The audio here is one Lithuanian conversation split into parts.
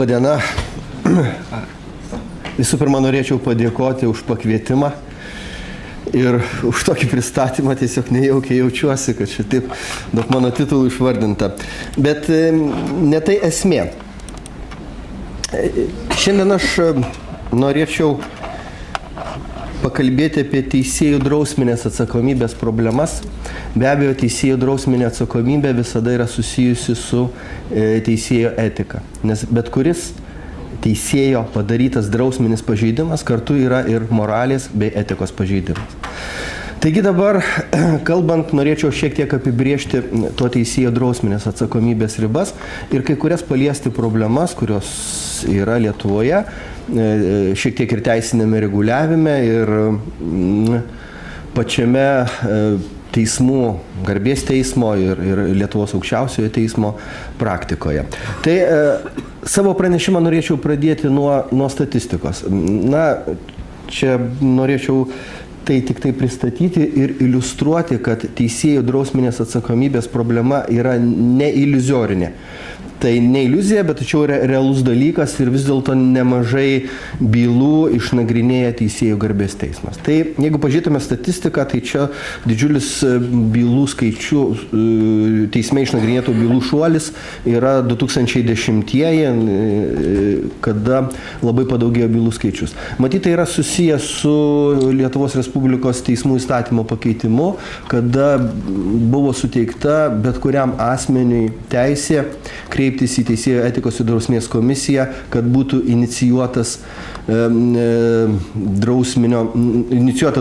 Diena. Visų pirma, norėčiau padėkoti už pakvietimą ir už tokį pristatymą. Tiesiog nejaukiai jaučiuosi, kad šitaip daug mano titulų išvardinta. Bet ne tai esmė. Šiandien aš norėčiau pakalbėti apie teisėjų drausminės atsakomybės problemas. Be abejo, teisėjų drausminė atsakomybė visada yra susijusi su teisėjo etika. Nes bet kuris teisėjo padarytas drausminis pažeidimas kartu yra ir moralės bei etikos pažeidimas. Taigi dabar, kalbant, norėčiau šiek tiek apibriežti to teisėjo drausminės atsakomybės ribas ir kai kurias paliesti problemas, kurios yra Lietuvoje, šiek tiek ir teisinėme reguliavime ir pačiame teismų, garbės teismo ir Lietuvos aukščiausiojo teismo praktikoje. Tai savo pranešimą norėčiau pradėti nuo statistikos. Čia norėčiau tai tik tai pristatyti ir iliustruoti, kad teisėjų drausminės atsakomybės problema yra ne iliuziorinė. Tai ne iliuzija, bet tačiau yra realus dalykas ir vis dėlto nemažai bylų išnagrinėja teisėjų garbės teismas. Tai jeigu pažiūrėtume statistiką, tai čia didžiulis bylų skaičių, teisme išnagrinėtų bylų šuolis yra 2010-ieji, kada labai padaugėjo bylų skaičius. Matyt, tai yra susijęs su Lietuvos Respublikos teismų įstatymo pakeitimu, kada buvo suteikta bet kuriam asmeniui teisė kreiptis į Teisėjų etikos ir drausmės komisiją, kad būtų inicijuota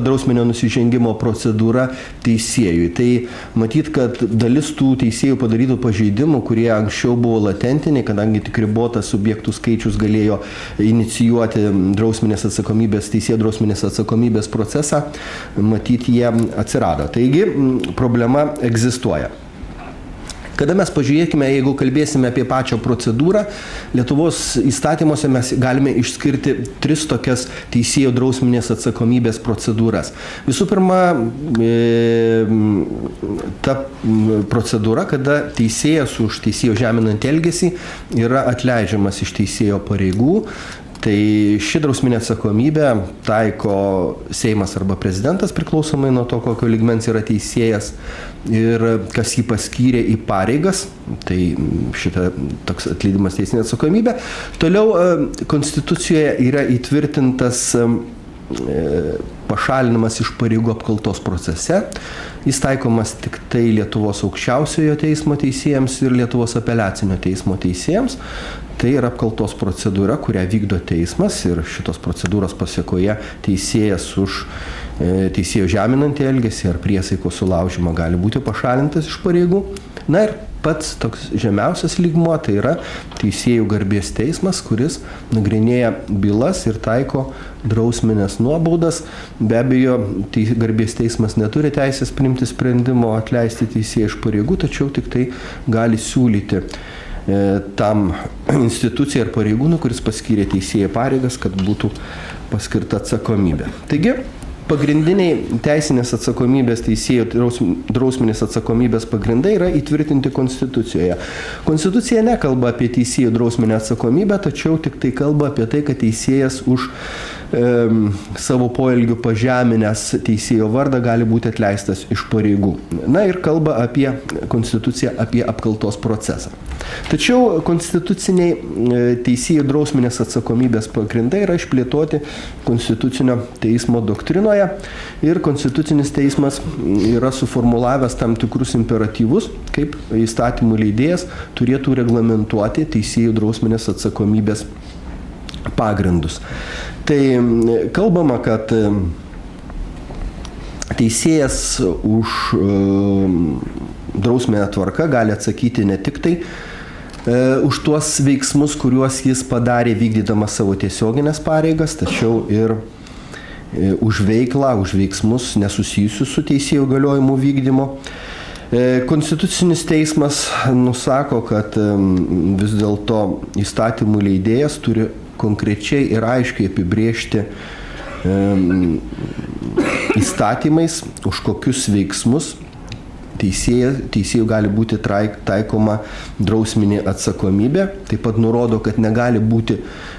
drausminio nusižengimo procedūra teisėjui. Tai matyt, kad dalis tų teisėjų padarytų pažeidimų, kurie anksčiau buvo latentiniai, kadangi tik ribotas subjektų skaičius galėjo inicijuoti teisėjo drausminės atsakomybės procesą, matyt, jie atsirado. Taigi, problema egzistuoja. Kada mes pažiūrėkime, jeigu kalbėsime apie pačią procedūrą, Lietuvos įstatymuose mes galime išskirti 3 tokias teisėjo drausminės atsakomybės procedūras. Visų pirma, ta procedūra, kada teisėjas už teisėjo žeminantį elgesį yra atleidžiamas iš teisėjo pareigų. Tai ši drausminė atsakomybė taiko Seimas arba prezidentas, priklausomai nuo to, kokio lygmens yra teisėjas ir kas jį paskyrė į pareigas. Tai šita toks atleidimas teisinė atsakomybė. Toliau Konstitucijoje yra įtvirtintas pašalinimas iš pareigų apkaltos procese. Jis taikomas tik tai Lietuvos aukščiausiojo teismo teisėjams ir Lietuvos apeliacinio teismo teisėjams. Tai yra apkaltos procedūra, kurią vykdo teismas ir šitos procedūros pasiekoje teisėjas už teisėjo žeminantį elgesį ar priesaikos sulaužymą gali būti pašalintas iš pareigų. Na ir pats toks žemiausias lygmuo tai yra teisėjų garbės teismas, kuris nagrinėja bylas ir taiko drausminės nuobaudas. Be abejo, garbės teismas neturi teisės priimti sprendimo atleisti teisėją iš pareigų, tačiau tik tai gali siūlyti tam institucijai ar pareigūnui, kuris paskyrė teisėjai pareigas, kad būtų paskirta atsakomybė. Taigi, pagrindiniai teisinės atsakomybės teisėjų drausminės atsakomybės pagrindai yra įtvirtinti Konstitucijoje. Konstitucija nekalba apie teisėjų drausminę atsakomybę, tačiau tik tai kalba apie tai, kad teisėjas už savo poelgių pažeminęs teisėjo vardą gali būti atleistas iš pareigų. Na ir kalba apie Konstituciją, apie apkaltos procesą. Tačiau konstituciniai teisėjų drausminės atsakomybės pagrindai yra išplėtoti Konstitucinio teismo doktrinoje ir Konstitucinis teismas yra suformulavęs tam tikrus imperatyvus, kaip įstatymų leidėjas turėtų reglamentuoti teisėjų drausminės atsakomybės pagrindus. Tai kalbama, kad teisėjas už drausminę tvarką gali atsakyti ne tik tai už tuos veiksmus, kuriuos jis padarė vykdydamas savo tiesioginės pareigas, tačiau ir už veiklą, už veiksmus nesusijusius su teisėjo galiojimų vykdymo. Konstitucinis teismas nusako, kad vis dėlto įstatymų leidėjas turi konkrečiai ir aiškiai apibrėžti įstatymais, už kokius veiksmus teisėjų gali būti taikoma drausminė atsakomybė. Taip pat nurodo, kad negali būti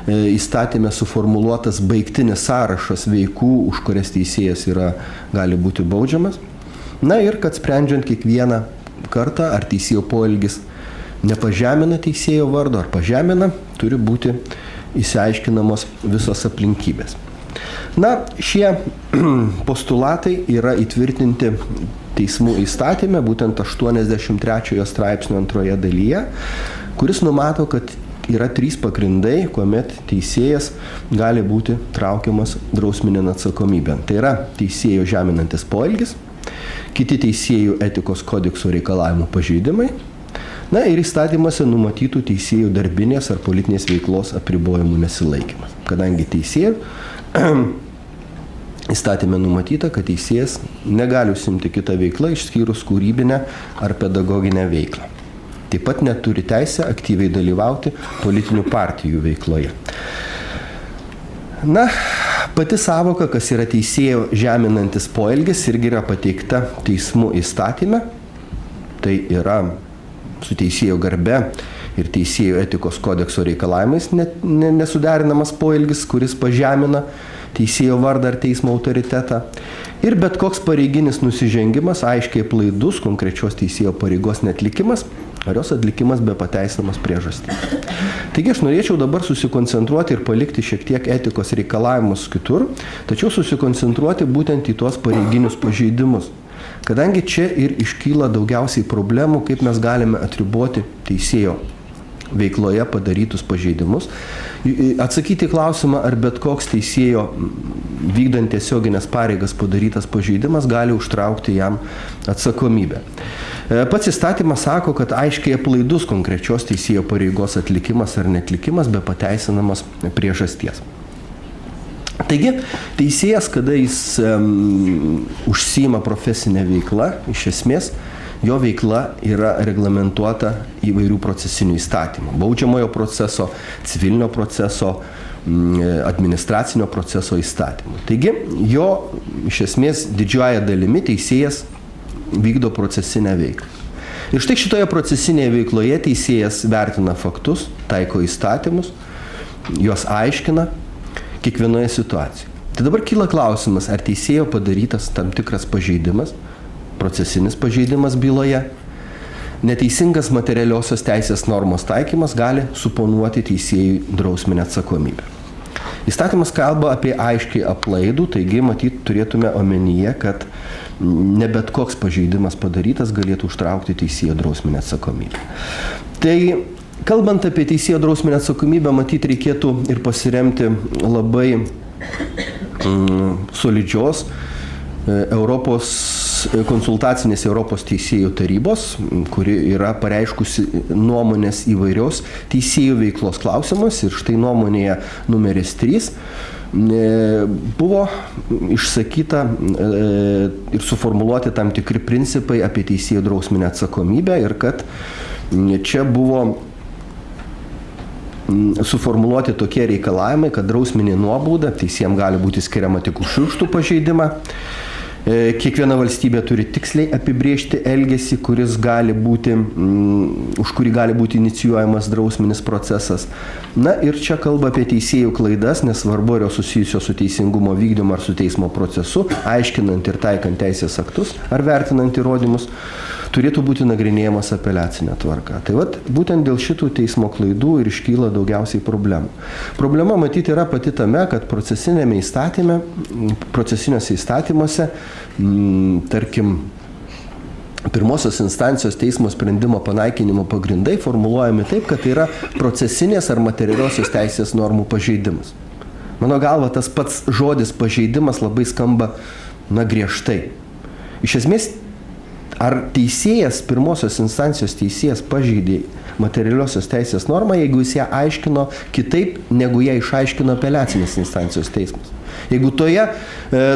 įstatyme suformuluotas baigtinis sąrašas veikų, už kurias teisėjas gali būti baudžiamas. Na ir kad sprendžiant kiekvieną kartą, ar teisėjo poelgis nepažemina teisėjo vardo, ar pažemina, turi būti išsiaiškinamos visos aplinkybės. Na, šie postulatai yra įtvirtinti teismų įstatyme, būtent 83 straipsnio 2 dalyje, kuris numato, kad yra 3 pagrindai, kuomet teisėjas gali būti traukiamas drausminėn atsakomybėn. Tai yra teisėjo žeminantis poelgis, kiti teisėjų etikos kodekso reikalavimų pažeidimai, na ir įstatymuose numatytų teisėjų darbinės ar politinės veiklos apribojimų nesilaikymas. Kadangi teisėjų įstatyme numatyta, kad teisėjas negali užsiimti kitą veiklą išskyrus kūrybinę ar pedagoginę veiklą. Taip pat neturi teisę aktyviai dalyvauti politinių partijų veikloje. Na, pati savoka, kas yra teisėjo žeminantis poelgis, irgi yra pateikta teismų įstatyme. Tai yra su teisėjo garbe ir teisėjo etikos kodekso reikalavimais nesuderinamas poelgis, kuris pažemina teisėjo vardą ar teismo autoritetą. Ir bet koks pareiginis nusižengimas, aiškiai aplaidus konkrečios teisėjo pareigos neatlikimas, ar jos atlikimas be pateisinamas priežasties. Taigi aš norėčiau dabar susikoncentruoti ir palikti šiek tiek etikos reikalavimus kitur, tačiau susikoncentruoti būtent į tuos pareiginius pažeidimus. Kadangi čia ir iškyla daugiausiai problemų, kaip mes galime atriboti teisėjo veikloje padarytus pažeidimus. Atsakyti klausimą, ar bet koks teisėjo vykdant tiesioginės pareigas padarytas pažeidimas gali užtraukti jam atsakomybę. Pats įstatymas sako, kad aiškiai aplaidus konkrečios teisėjo pareigos atlikimas ar netlikimas be pateisinamas priežasties. Taigi, teisėjas, kada jis užsiima profesinę veiklą, iš esmės, jo veikla yra reglamentuota įvairių procesinių įstatymų. Baudžiamojo proceso, civilinio proceso, administracinio proceso įstatymų. Taigi, jo iš esmės didžioji dalimi teisėjas vykdo procesinę veiklą. Ir štai šitoje procesinėje veikloje teisėjas vertina faktus, taiko įstatymus, juos aiškina kiekvienoje situacijoje. Tai dabar kyla klausimas, ar teisėjo padarytas tam tikras pažeidimas, procesinis pažeidimas byloje, neteisingas materialiosios teisės normos taikymas gali suponuoti teisėjui drausminę atsakomybę. Įstatymas kalba apie aiškiai aplaidų, taigi matyt turėtume omenyje, kad ne bet koks pažeidimas padarytas galėtų užtraukti teisėjo drausminę atsakomybę. Tai kalbant apie teisėjo drausminę atsakomybę, matyt reikėtų ir pasiremti labai solidžios konsultacinės Europos teisėjų tarybos, kuri yra pareiškusi nuomonės įvairios teisėjų veiklos klausimus, ir štai nuomonėje numeris 3 buvo išsakyta ir suformuluoti tam tikri principai apie teisėjų drausminę atsakomybę ir kad čia buvo suformuluoti tokie reikalavimai, kad drausminė nuobauda teisėjams gali būti skiriama tik už šiurkštų pažeidimą. Kiekviena valstybė turi tiksliai apibrėžti elgesį, už kurį gali būti inicijuojamas drausminis procesas. Na ir čia kalba apie teisėjų klaidas, nesvarbu ar jos susijusios su teisingumo vykdymu ar su teismo procesu, aiškinant ir taikant teisės aktus ar vertinant įrodymus, turėtų būti nagrinėjamas apeliacinė tvarka. Tai vat, būtent dėl šitų teismo klaidų ir iškyla daugiausiai problemų. Problema matyti yra pati tame, kad procesiniuose įstatymuose, tarkim, pirmosios instancijos teismo sprendimo panaikinimo pagrindai formuluojami taip, kad tai yra procesinės ar materialiosios teisės normų pažeidimas. Mano galva, tas pats žodis pažeidimas labai skamba, griežtai. Iš esmės, ar teisėjas, pirmosios instancijos teisėjas pažeidė materialiosios teisės normą, jeigu jis ją aiškino kitaip, negu ją išaiškino apeliacinės instancijos teismas. Jeigu toje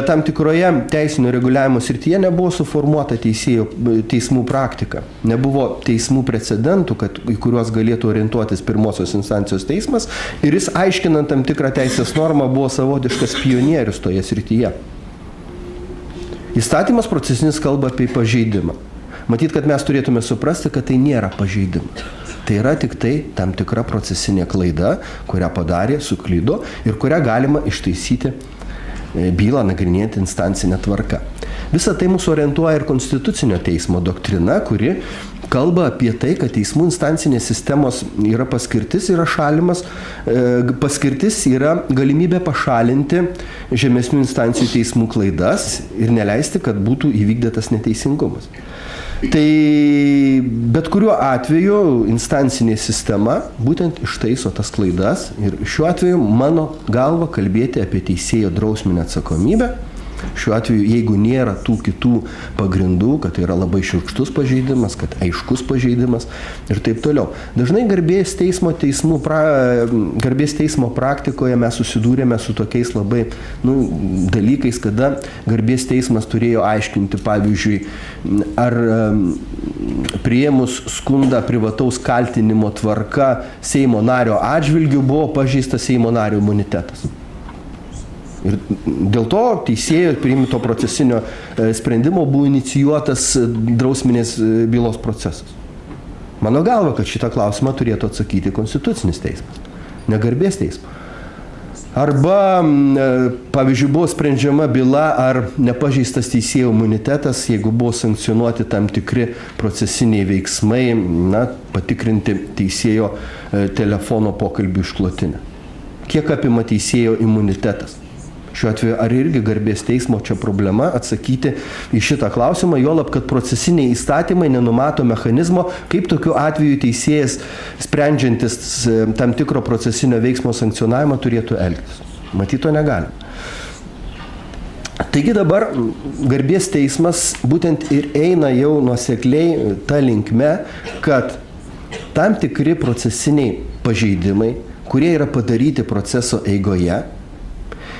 tam tikroje teisinio reguliavimo srityje nebuvo suformuota teismų praktika, nebuvo teismų precedentų, į kuriuos galėtų orientuotis pirmosios instancijos teismas, ir jis aiškinant tam tikrą teisės normą buvo savotiškas pionierius toje srityje. Įstatymas procesinis kalba apie pažeidimą. Matyt, kad mes turėtume suprasti, kad tai nėra pažeidimas. Tai yra tik tai tam tikra procesinė klaida, kurią padarė, suklydo ir kurią galima ištaisyti bylą nagrinėjant instancinę tvarką. Visą tai mūsų orientuoja ir Konstitucinio teismo doktrina, kuri kalba apie tai, kad teismų instancinės sistemos yra paskirtis, paskirtis yra galimybė pašalinti žemesnių instancijų teismų klaidas ir neleisti, kad būtų įvykdytas neteisingumas. Tai bet kuriuo atveju instancinė sistema būtent ištaiso tas klaidas ir šiuo atveju mano galva kalbėti apie teisėjo drausminę atsakomybę. Šiuo atveju, jeigu nėra tų kitų pagrindų, kad tai yra labai šiurkštus pažeidimas, kad aiškus pažeidimas ir taip toliau. Dažnai garbės teismo praktikoje mes susidūrėme su tokiais labai dalykais, kada garbės teismas turėjo aiškinti, pavyzdžiui, ar priėmus skundą privataus kaltinimo tvarka Seimo nario atžvilgiu buvo pažeistas Seimo nario imunitetas. Ir dėl to teisėjo priimto procesinio sprendimo buvo inicijuotas drausminės bylos procesas. Mano galva, kad šitą klausimą turėtų atsakyti Konstitucinis teismas, ne garbės teismas. Arba, pavyzdžiui, buvo sprendžiama byla, ar nepažeistas teisėjo imunitetas, jeigu buvo sankcionuoti tam tikri procesiniai veiksmai, patikrinti teisėjo telefono pokalbių išklotinę. Kiek apima teisėjo imunitetas? Šiuo atveju, ar irgi garbės teismo čia problema atsakyti į šitą klausimą, juolab, kad procesiniai įstatymai nenumato mechanizmo, kaip tokiu atveju teisėjas, sprendžiantis tam tikro procesinio veiksmo sankcionavimą, turėtų elgtis. Matyt, to negalim. Taigi dabar garbės teismas būtent ir eina jau nuosekliai ta linkme, kad tam tikri procesiniai pažeidimai, kurie yra padaryti proceso eigoje,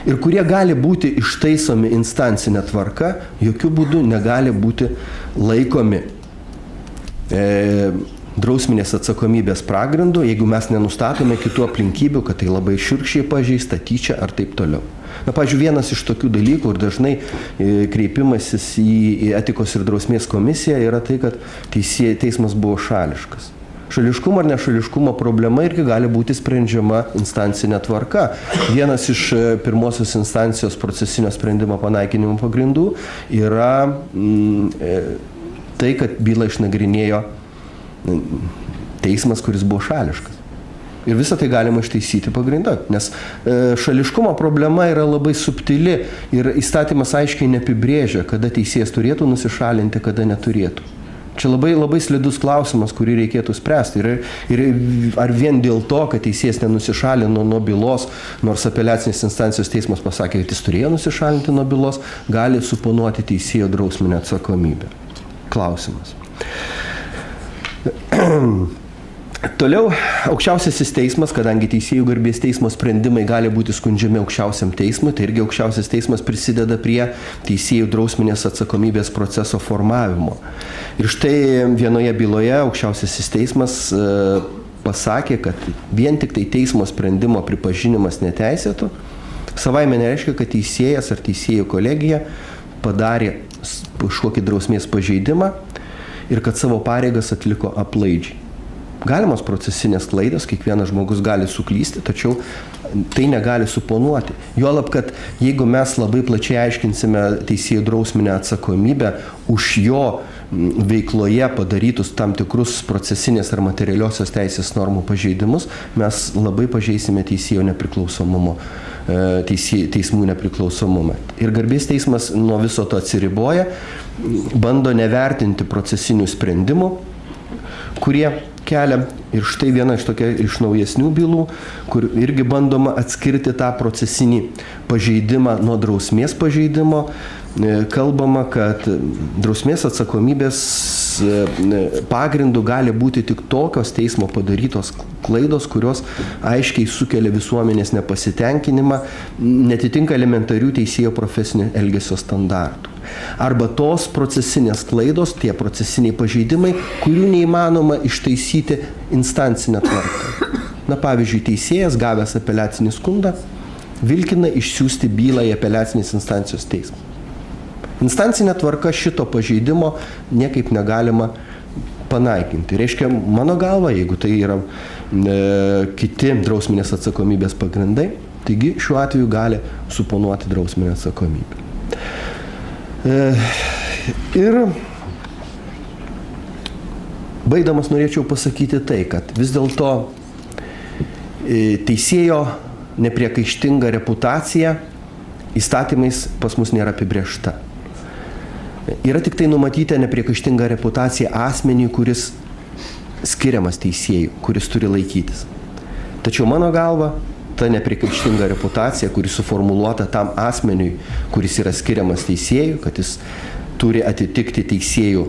ir kurie gali būti ištaisomi instancinė tvarka, jokių būdų negali būti laikomi drausminės atsakomybės pagrindu, jeigu mes nenustatome kitų aplinkybių, kad tai labai šiurkščiai pažeista, tyčia ar taip toliau. Pavyzdžiui, vienas iš tokių dalykų ir dažnai kreipimasis į etikos ir drausmės komisiją yra tai, kad teismas buvo šališkas. Šališkumo ar nešališkumo problema irgi gali būti sprendžiama instancinė tvarka. Vienas iš pirmosios instancijos procesinio sprendimo panaikinimo pagrindų yra tai, kad bylą išnagrinėjo teismas, kuris buvo šališkas. Ir visą tai galima ištaisyti pagrindą, nes šališkumo problema yra labai subtili ir įstatymas aiškiai neapibrėžia, kada teisėjas turėtų nusišalinti, kada neturėtų. Čia labai slidus klausimas, kurį reikėtų spręsti. Ir ar vien dėl to, kad teisėjas nenusišalino nuo bylos, nors apeliacinės instancijos teismas pasakė, kad jis turėjo nusišalinti nuo bylos, gali suponuoti teisėjo drausminę atsakomybę. Klausimas. Toliau, aukščiausiasis teismas, kadangi teisėjų garbės teismo sprendimai gali būti skundžiami aukščiausiam teismui, tai irgi aukščiausias teismas prisideda prie teisėjų drausminės atsakomybės proceso formavimo. Ir štai vienoje byloje aukščiausiasis teismas pasakė, kad vien tik tai teismo sprendimo pripažinimas neteisėtu, savaime nereiškia, kad teisėjas ar teisėjų kolegija padarė kažkokį drausmės pažeidimą ir kad savo pareigas atliko aplaidžiai. Galimos procesinės klaidos, kiekvienas žmogus gali suklysti, tačiau tai negali suponuoti. Juolab, kad jeigu mes labai plačiai aiškinsime teisėjų drausminę atsakomybę už jo veikloje padarytus tam tikrus procesinės ar materialiosios teisės normų pažeidimus, mes labai pažeisime teisėjo nepriklausomumo, teismų nepriklausomumą. Ir garbės teismas nuo viso to atsiriboja, bando nevertinti procesinių sprendimų, kurie kelia. Ir štai viena iš naujesnių bylų, kur irgi bandoma atskirti tą procesinį pažeidimą nuo drausmės pažeidimo. Kalbama, kad drausmės atsakomybės pagrindų gali būti tik tokios teismo padarytos klaidos, kurios aiškiai sukelia visuomenės nepasitenkinimą, netitinka elementarių teisėjo profesinio elgesio standartų. Arba tos procesinės klaidos, tie procesiniai pažeidimai, kurių neįmanoma ištaisyti instancinę tvarką. Pavyzdžiui, teisėjas gavęs apeliacinį skundą vilkina išsiųsti bylą į apeliacinės instancijos teismą. Instancinė tvarka šito pažeidimo niekaip negalima panaikinti. Reiškia, mano galva, jeigu tai yra kiti drausminės atsakomybės pagrindai, taigi šiuo atveju gali suponuoti drausminę atsakomybę. Ir baigdamas norėčiau pasakyti tai, kad vis dėlto teisėjo nepriekaištinga reputacija įstatymais pas mus nėra apibrėžta. Yra tik tai numatyta nepriekaištinga reputacija asmeniui, kuris skiriamas teisėjų, kuris turi laikytis. Tačiau mano galva, ta nepriekaištinga reputacija, kuri suformuluota tam asmeniui, kuris yra skiriamas teisėjų, kad jis turi atitikti teisėjų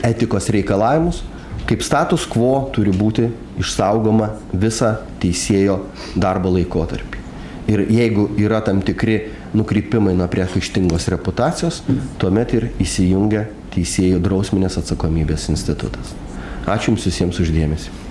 etikos reikalavimus, kaip status quo turi būti išsaugoma visą teisėjo darbo laikotarpį. Ir jeigu yra tam tikri nukrypimai nuo priekaištingos reputacijos, tuomet ir įsijungia teisėjų drausminės atsakomybės institutas. Ačiū Jums visiems už dėmesį.